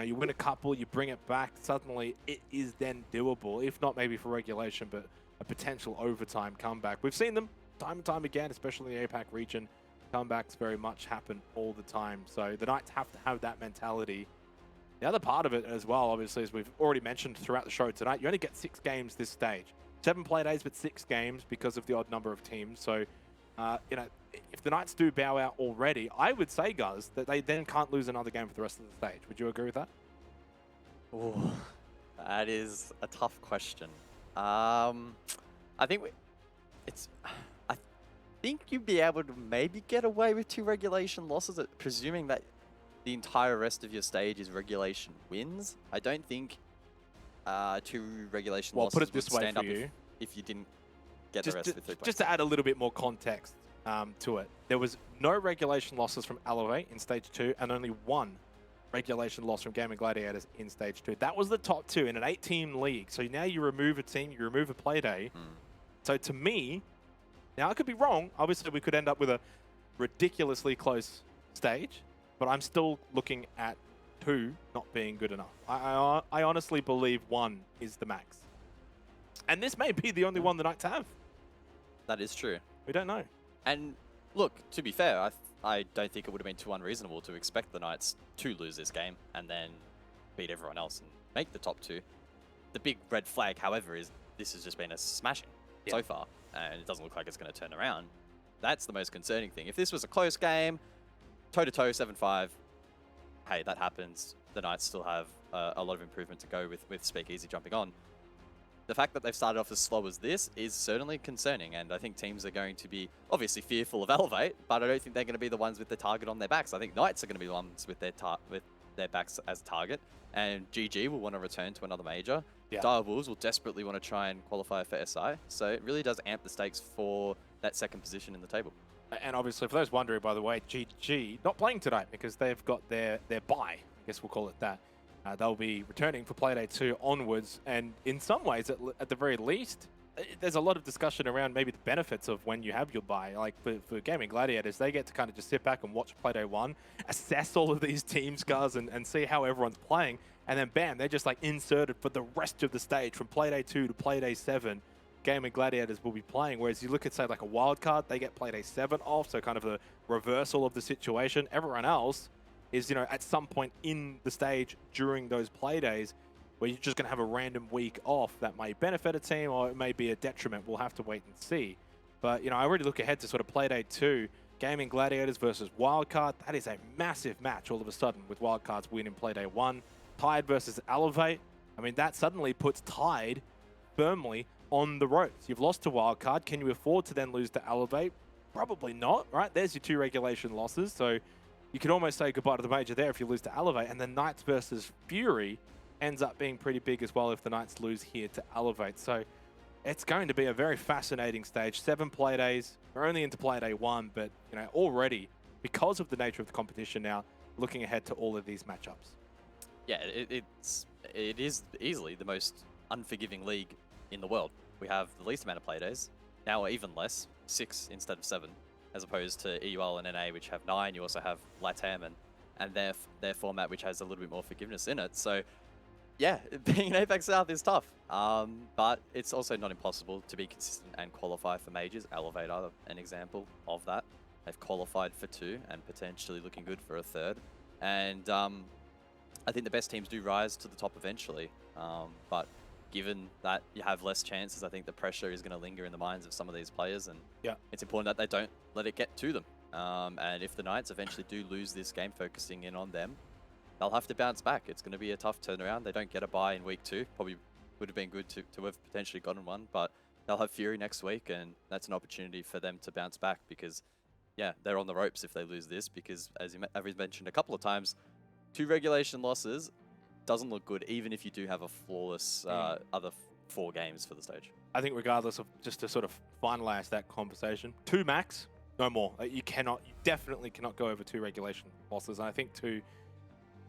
S4: You win a couple, you bring it back, suddenly it is then doable, if not maybe for regulation, but a potential overtime comeback. We've seen them time and time again, especially in the APAC region. Comebacks very much happen all the time. So the Knights have to have that mentality. The other part of it as well, obviously, as we've already mentioned throughout the show tonight, you only get 6 games this stage. 7 play days, but 6 games because of the odd number of teams. So, if the Knights do bow out already, I would say, guys, that they then can't lose another game for the rest of the stage. Would you agree with that?
S5: Ooh, that is a tough question. I think I think you'd be able to maybe get away with 2 regulation losses, presuming that the entire rest of your stage is regulation wins. I don't think 2 regulation losses
S4: put it this
S5: would
S4: way
S5: stand
S4: for
S5: up
S4: you.
S5: if you didn't get the rest with 3 points.
S4: Just to add a little bit more context to it, there was no regulation losses from Elevate in Stage 2 and only 1 regulation loss from Game and Gladiators in Stage 2. That was the top 2 in an 8-team league. So now you remove a team, you remove a Playday. So to me, now I could be wrong. Obviously, we could end up with a ridiculously close stage, but I'm still looking at 2 not being good enough. I honestly believe 1 is the max. And this may be the only one the Knights have.
S5: That is true.
S4: We don't know.
S5: And look, to be fair, I don't think it would have been too unreasonable to expect the Knights to lose this game and then beat everyone else and make the top 2. The big red flag, however, is this has just been a smashing so far, and it doesn't look like it's going to turn around. That's the most concerning thing. If this was a close game, toe-to-toe, 7-5, hey, that happens. The Knights still have a lot of improvement to go with Speakeasy jumping on. The fact that they've started off as slow as this is certainly concerning, and I think teams are going to be obviously fearful of Elevate, but I don't think they're going to be the ones with the target on their backs. I think Knights are going to be the ones with their backs as target, and GG will want to return to another major. Dire Wolves will desperately want to try and qualify for SI, so it really does amp the stakes for that second position in the table.
S4: And obviously, for those wondering, by the way, GG not playing tonight because they've got their bye. I guess we'll call it that. They'll be returning for Playday 2 onwards, and in some ways, at the very least, there's a lot of discussion around maybe the benefits of when you have your bye. Like for Gaming Gladiators, they get to kind of just sit back and watch Playday 1, assess all of these teams, guys, and see how everyone's playing, and then bam, they're just like inserted for the rest of the stage from Playday 2 to Playday 7. Gaming Gladiators will be playing, whereas you look at, say, like a wildcard, they get Playday 7 off, so kind of a reversal of the situation. Everyone else is, at some point in the stage during those play days, where you're just going to have a random week off that may benefit a team or it may be a detriment. We'll have to wait and see. But, you know, I already look ahead to sort of Playday 2, Gaming Gladiators versus Wildcard. That is a massive match all of a sudden with Wildcard's win in Playday 1. Tide versus Elevate. I mean, that suddenly puts Tide firmly on the ropes. You've lost to Wildcard. Can you afford to then lose to Elevate? Probably not, right? There's your 2 regulation losses. So you could almost say goodbye to the major there if you lose to Elevate. And then Knights versus Fury ends up being pretty big as well if the Knights lose here to Elevate. So it's going to be a very fascinating stage. 7 Playdays. We're only into Playday 1, but you know, already, because of the nature of the competition now, looking ahead to all of these matchups.
S5: Yeah, it is easily the most unforgiving league in the world. We have the least amount of Playdays, now even less, 6 instead of 7, as opposed to EUL and NA, which have 9. You also have LATAM and their format, which has a little bit more forgiveness in it. So yeah, being an APAC South is tough, but it's also not impossible to be consistent and qualify for majors. Elevate are an example of that. They've qualified for 2 and potentially looking good for a 3rd. And I think the best teams do rise to the top eventually, but given that you have less chances, I think the pressure is going to linger in the minds of some of these players, and it's important that they don't let it get to them. And if the Knights eventually do lose this game, focusing in on them, they'll have to bounce back. It's going to be a tough turnaround. They don't get a bye in week 2. Probably would have been good to have potentially gotten one, but they'll have Fury next week, and that's an opportunity for them to bounce back because, yeah, they're on the ropes if they lose this because, as Avi's mentioned a couple of times, 2 regulation losses doesn't look good, even if you do have a flawless other 4 games for the stage.
S4: I think regardless of, just to sort of finalize that conversation, 2 max, no more. You definitely cannot go over 2 regulation losses. And I think 2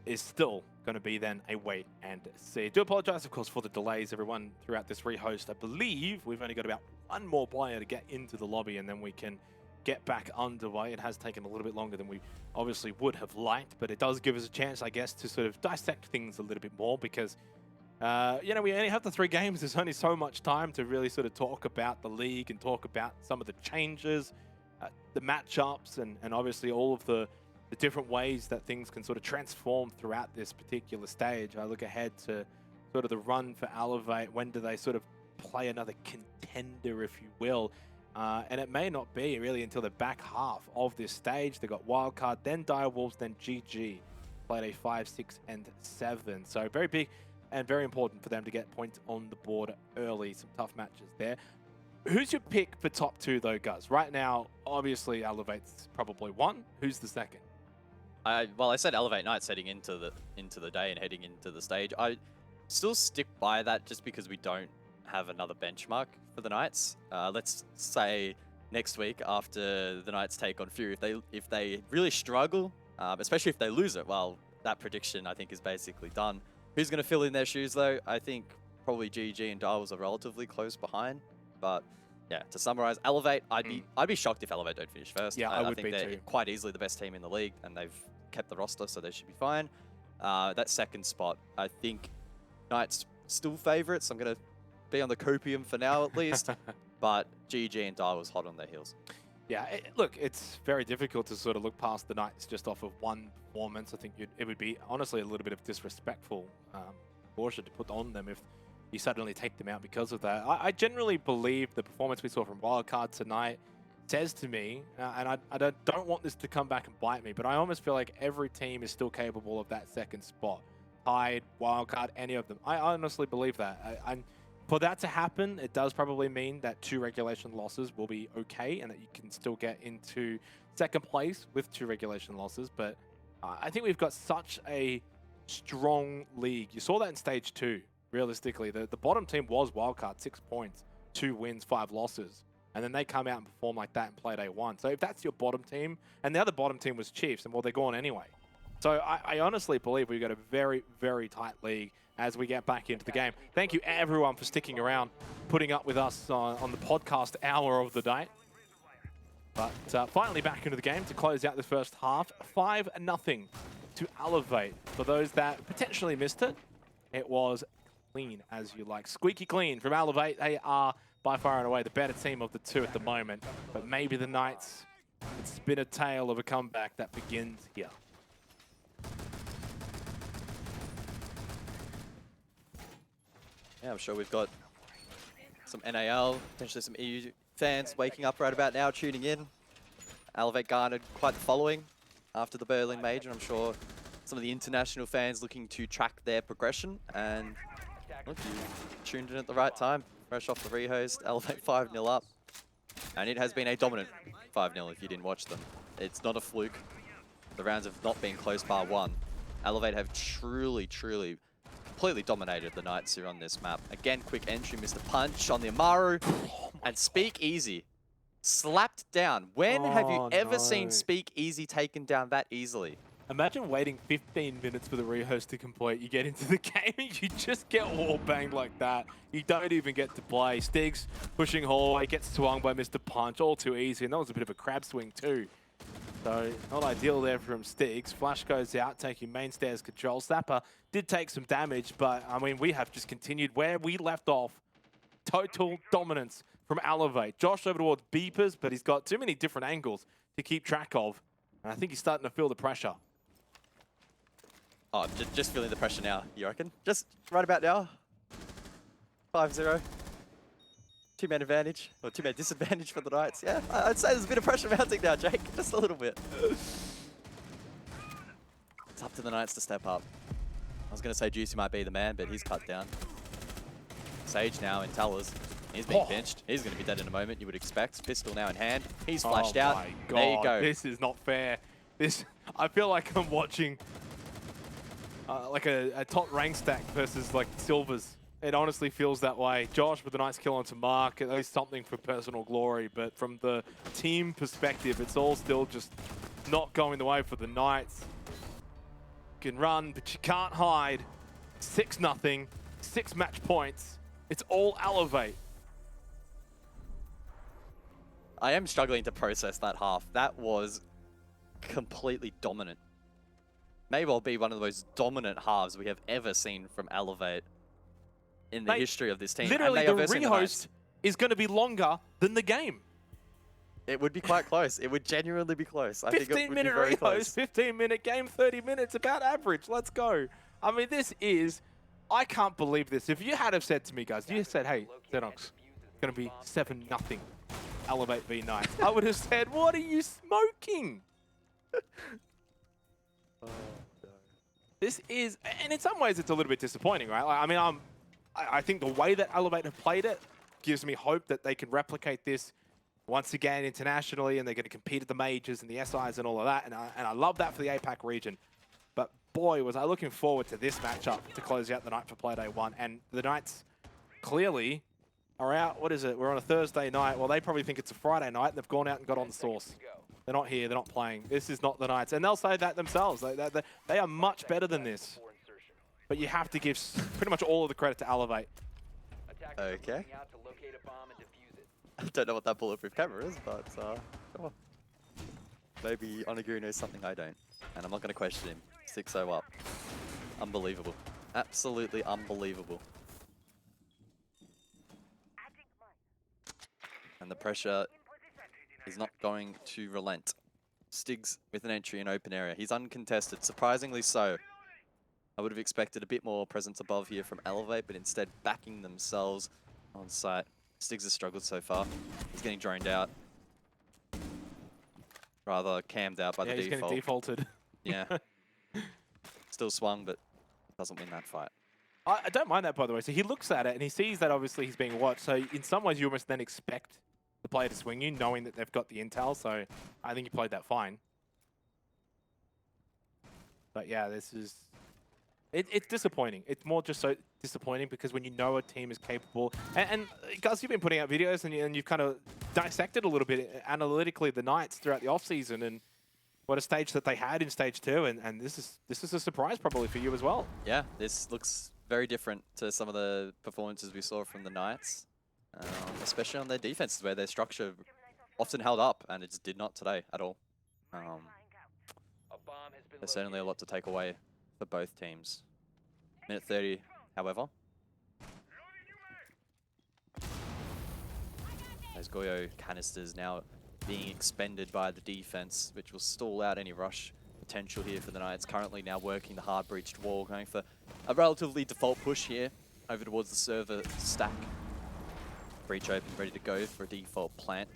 S4: is still going to be then a wait and see. I do apologize, of course, for the delays, everyone, throughout this rehost. I believe we've only got about 1 more player to get into the lobby, and then we can get back underway. It has taken a little bit longer than we obviously would have liked, but it does give us a chance, I guess, to sort of dissect things a little bit more because, you know, we only have the 3 games. There's only so much time to really sort of talk about the league and talk about some of the changes, the matchups, and obviously all of the different ways that things can sort of transform throughout this particular stage. I look ahead to sort of the run for Elevate. When do they sort of play another contender, if you will? And it may not be really until the back half of this stage. They've got Wildcard, then Direwolves, then GG. Playday 5, 6, and 7. So very big and very important for them to get points on the board early. Some tough matches there. Who's your pick for top 2 though, Guz? Right now, obviously Elevate's probably 1. Who's the second?
S5: Well, I said Elevate Knights heading into the day and heading into the stage. I still stick by that just because we don't have another benchmark for the Knights. Let's say next week after the Knights take on Fury, if they really struggle, especially if they lose it, well, that prediction I think is basically done. Who's going to fill in their shoes though? I think probably GG and Darwells are relatively close behind, but yeah, to summarize, Elevate, I'd be shocked if Elevate don't finish first.
S4: Yeah, I would
S5: think
S4: be
S5: they're
S4: too.
S5: Quite easily the best team in the league, and they've kept the roster, so they should be fine. That second spot, I think Knights still favourites. I'm going to be on the copium for now at least, but GG and Darwells hot on their heels.
S4: Yeah, look, it's very difficult to sort of look past the Knights just off of one performance. I think it would be honestly a little bit of disrespectful caution to put on them if you suddenly take them out because of that. I generally believe the performance we saw from Wildcard tonight says to me, and I don't want this to come back and bite me, but I almost feel like every team is still capable of that second spot. Tide, Wildcard, any of them. I honestly believe that. For that to happen, it does probably mean that 2 regulation losses will be okay and that you can still get into second place with 2 regulation losses. But I think we've got such a strong league. You saw that in stage 2. Realistically, the bottom team was Wildcard, 6 points, 2 wins, 5 losses. And then they come out and perform like that in Playday 1. So if that's your bottom team, and the other bottom team was Chiefs, and well, they're gone anyway. So I honestly believe we've got a very, very tight league as we get back into the game. Thank you everyone for sticking around, putting up with us on the podcast hour of the day. But finally back into the game to close out the first half. 5-0 to Elevate. For those that potentially missed it, it was clean as you like. Squeaky clean from Elevate. They are by far and away the better team of the 2 at the moment. But maybe the Knights, it's been a tale of a comeback that begins here.
S5: Yeah, I'm sure we've got some NAL, potentially some EU fans waking up right about now, tuning in. Elevate garnered quite the following after the Berlin Major. I'm sure some of the international fans looking to track their progression. And look, you tuned in at the right time. Fresh off the rehost, Elevate 5-0 up. And it has been a dominant 5-0 if you didn't watch them. It's not a fluke. The rounds have not been close bar one. Elevate have truly completely dominated the Knights here on this map. Again, quick entry, missed a punch on the Amaru. And Speak Easy slapped down. When have you ever seen Speak Easy taken down that easily?
S4: Imagine waiting 15 minutes for the rehost to complete. You get into the game and you just get wall banged like that. You don't even get to play. Stiggs pushing hallway, gets swung by Mr. Punch, all too easy. And that was a bit of a crab swing too. So not ideal there from Stiggs. Flash goes out, taking main stairs control. Sapper did take some damage, but I mean, we have just continued where we left off. Total dominance from Elevate. Josh over towards Beepers, but he's got too many different angles to keep track of. And I think he's starting to feel the pressure.
S5: Oh, just feeling the pressure now, you reckon? Just right about now. 5-0. Two-man advantage, or two-man disadvantage for the Knights. Yeah, I'd say there's a bit of pressure mounting now, Jake. Just a little bit. It's up to the Knights to step up. I was going to say Juicy might be the man, but he's cut down. Sage now in towers. He's being pinched. He's going to be dead in a moment, you would expect. Pistol now in hand. He's flashed out.
S4: My God,
S5: there you go.
S4: This is not fair. I feel like I'm watching like a top rank stack versus like silvers. It honestly feels that way. Josh with a nice kill onto Mark, at least something for personal glory, but from the team perspective, it's all still just not going the way for the Knights. You can run, but you can't hide. 6-0, 6 match points. It's all Elevate.
S5: I am struggling to process that half. That was completely dominant. May well be one of the most dominant halves we have ever seen from Elevate in the history of this team.
S4: Literally, the rehost is going to be longer than the game.
S5: It would be quite close. It would genuinely be close. I think it would be
S4: 15-minute
S5: very
S4: rehost,
S5: close.
S4: 15-minute game, 30 minutes, about average. Let's go. I mean, this is... I can't believe this. If you had have said to me, guys, you said, hey, Xenox, it's going to be 7-0 Elevate v Knights, I would have said, what are you smoking? This is, and in some ways it's a little bit disappointing, right? Like, I mean, I think the way that Elevate have played it gives me hope that they can replicate this once again internationally, and they're going to compete at the majors and the SIs and all of that, and I love that for the APAC region. But boy, was I looking forward to this matchup to close out the night for Playday 1, and the Knights clearly are out. What is it? We're on a Thursday night. Well, they probably think it's a Friday night, and they've gone out and got on the source. They're not here. They're not playing. This is not the Knights. And they'll say that themselves. They are much better than this. But you have to give pretty much all of the credit to Elevate.
S5: Okay. I don't know what that bulletproof camera is, but sure. Maybe Onigiri knows something I don't. And I'm not going to question him. 6-0 up. Unbelievable. Absolutely unbelievable. And the pressure is not going to relent. Stiggs with an entry in open area. He's uncontested, surprisingly so. I would have expected a bit more presence above here from Elevate, but instead backing themselves on site. Stiggs has struggled so far. He's getting droned out. Rather cammed out by the
S4: he's
S5: default.
S4: Getting defaulted.
S5: Yeah. Still swung, but doesn't win that fight.
S4: I don't mind that, by the way. So he looks at it and he sees that obviously he's being watched. So in some ways, you almost then expect the player to swing you, knowing that they've got the intel. So I think he played that fine. But yeah, this is... It's disappointing. It's more just so disappointing because when you know a team is capable... And guys, you've been putting out videos and you've kind of dissected a little bit analytically the Knights throughout the offseason and what a stage that they had in Stage 2. And this is a surprise probably for you as well.
S5: Yeah, this looks very different to some of the performances we saw from the Knights. Especially on their defenses where their structure often held up, and it just did not today at all. There's certainly a lot to take away for both teams. Minute 30, however. Those Goyo canisters now being expended by the defense, which will stall out any rush potential here for the Knights. Currently now working the hard breached wall, going for a relatively default push here. over towards the server stack. Breach open, ready to go for a default plant.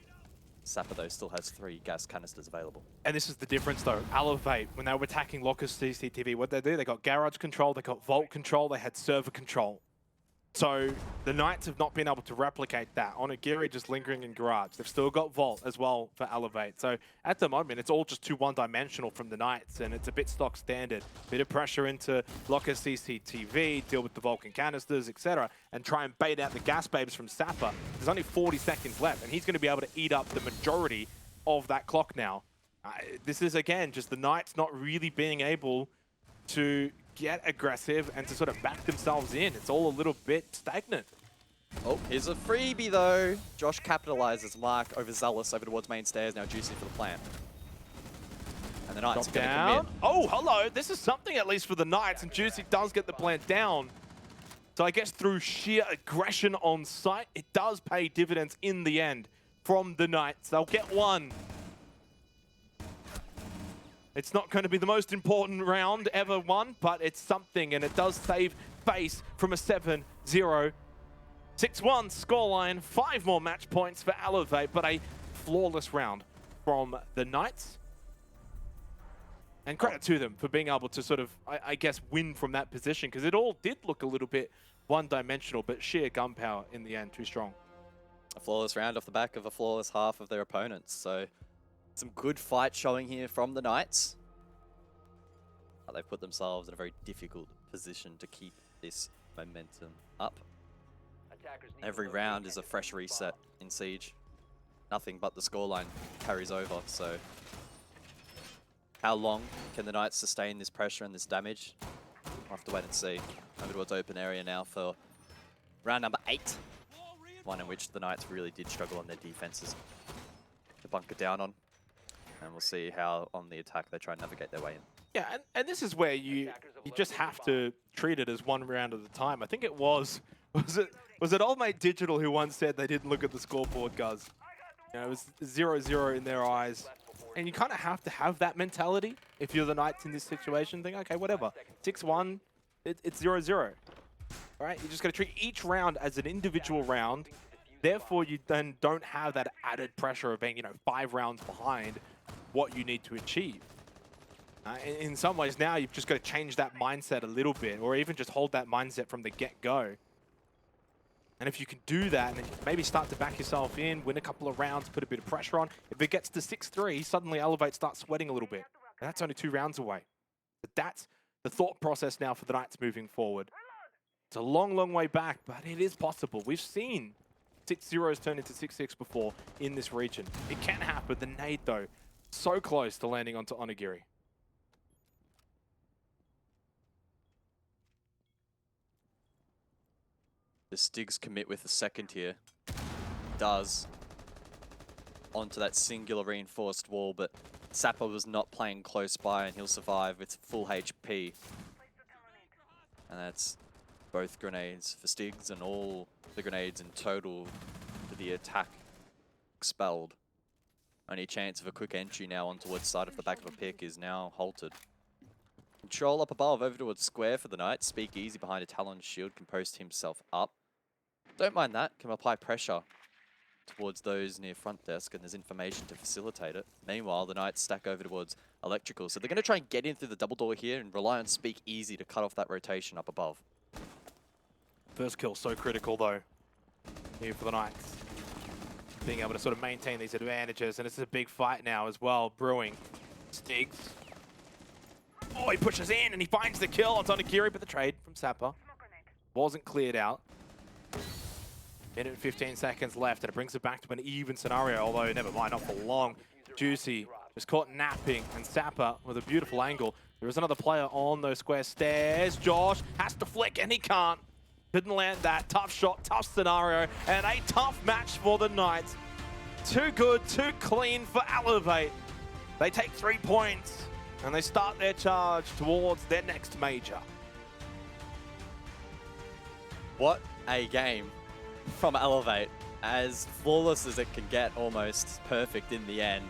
S5: Sapper, though, still has 3 gas canisters available.
S4: And this is the difference, though. Elevate, when they were attacking Locker's CCTV, what they do? They got garage control, they got vault control, they had server control. So the Knights have not been able to replicate that. Onigiri just lingering in garage. They've still got vault as well for Elevate. So at the moment, it's all just too one-dimensional from the Knights, and it's a bit stock standard. Bit of pressure into Locker's CCTV, deal with the Vulcan canisters, etc., and try and bait out the gas babes from Sapper. There's only 40 seconds left, and he's going to be able to eat up the majority of that clock now. This is, again, just the Knights not really being able to get aggressive and to sort of back themselves in. It's all a little bit stagnant.
S5: Oh, here's a freebie though. Josh capitalizes. Mark overzealous over towards main stairs. Now Juicy for the plant. And the Knights are going to commit.
S4: Oh, hello. This is something at least for the Knights, and Juicy does get the plant down. So I guess through sheer aggression on site, it does pay dividends in the end from the Knights. They'll get one. It's not going to be the most important round ever won, but it's something, and it does save face from a 7-0. 6-1 scoreline, 5 more match points for Elevate, but a flawless round from the Knights. And credit to them for being able to sort of, I guess, win from that position, because it all did look a little bit one-dimensional, but sheer gunpowder in the end, too strong.
S5: A flawless round off the back of a flawless half of their opponents, so some good fight showing here from the Knights. But they've put themselves in a very difficult position to keep this momentum up. Every round is a fresh reset in Siege. Nothing but the scoreline carries over, so how long can the Knights sustain this pressure and this damage? We'll have to wait and see. Over towards open area now for round number 8. One in which the Knights really did struggle on their defenses to bunker down on. And we'll see how on the attack they try and navigate their way in.
S4: Yeah, and this is where you just have to treat it as one round at a time. I think it was it Old Mate Digital who once said they didn't look at the scoreboard, guys. You know, it was 0-0 in their eyes. And you kind of have to have that mentality if you're the Knights in this situation. Think, okay, whatever. 6-1, it's 0-0. All right, you just got to treat each round as an individual round. Therefore, you then don't have that added pressure of being, 5 rounds behind what you need to achieve. In some ways now, you've just got to change that mindset a little bit, or even just hold that mindset from the get-go. And if you can do that, and then maybe start to back yourself in, win a couple of rounds, put a bit of pressure on. If it gets to 6-3, suddenly Elevate starts sweating a little bit. And that's only 2 rounds away. But that's the thought process now for the Knights moving forward. It's a long, long way back, but it is possible. We've seen 6-0s turn into 6-6 before in this region. It can happen. The nade, though, so close to landing onto Onigiri.
S5: The Stigs commit with a second here. Does. Onto that singular reinforced wall, but Sapper was not playing close by and he'll survive with full HP. And that's both grenades for Stigs and all the grenades in total for the attack expelled. Only chance of a quick entry now on towards the side of the back of a pick is now halted. Control up above, over towards square for the Knights. Speak easy behind a Talon shield, can post himself up. Don't mind that, can apply pressure towards those near front desk, and there's information to facilitate it. Meanwhile, the Knights stack over towards electrical, so they're going to try and get in through the double door here and rely on Speak easy to cut off that rotation up above.
S4: First kill so critical, though, here for the Knights. Being able to sort of maintain these advantages, and this is a big fight now as well, brewing. Stigs. Oh, he pushes in, and he finds the kill. It's on Onigiri, but the trade from Sapper wasn't cleared out. Minute and 15 seconds left, and it brings it back to an even scenario, although never mind, not for long. Juicy just caught napping, and Sapper with a beautiful angle. There is another player on those square stairs. Josh has to flick, and he can't. Couldn't land that. Tough shot, tough scenario, and a tough match for the Knights. Too good, too clean for Elevate. They take 3 points, and they start their charge towards their next major.
S5: What a game from Elevate. As flawless as it can get, almost perfect in the end.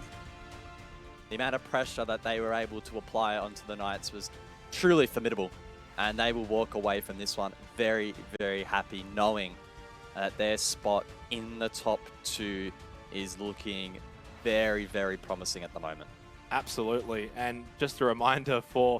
S5: The amount of pressure that they were able to apply onto the Knights was truly formidable. and they will walk away from this one very, very happy, knowing that their spot in the top 2 is looking very, very promising at the moment.
S4: Absolutely. And just a reminder for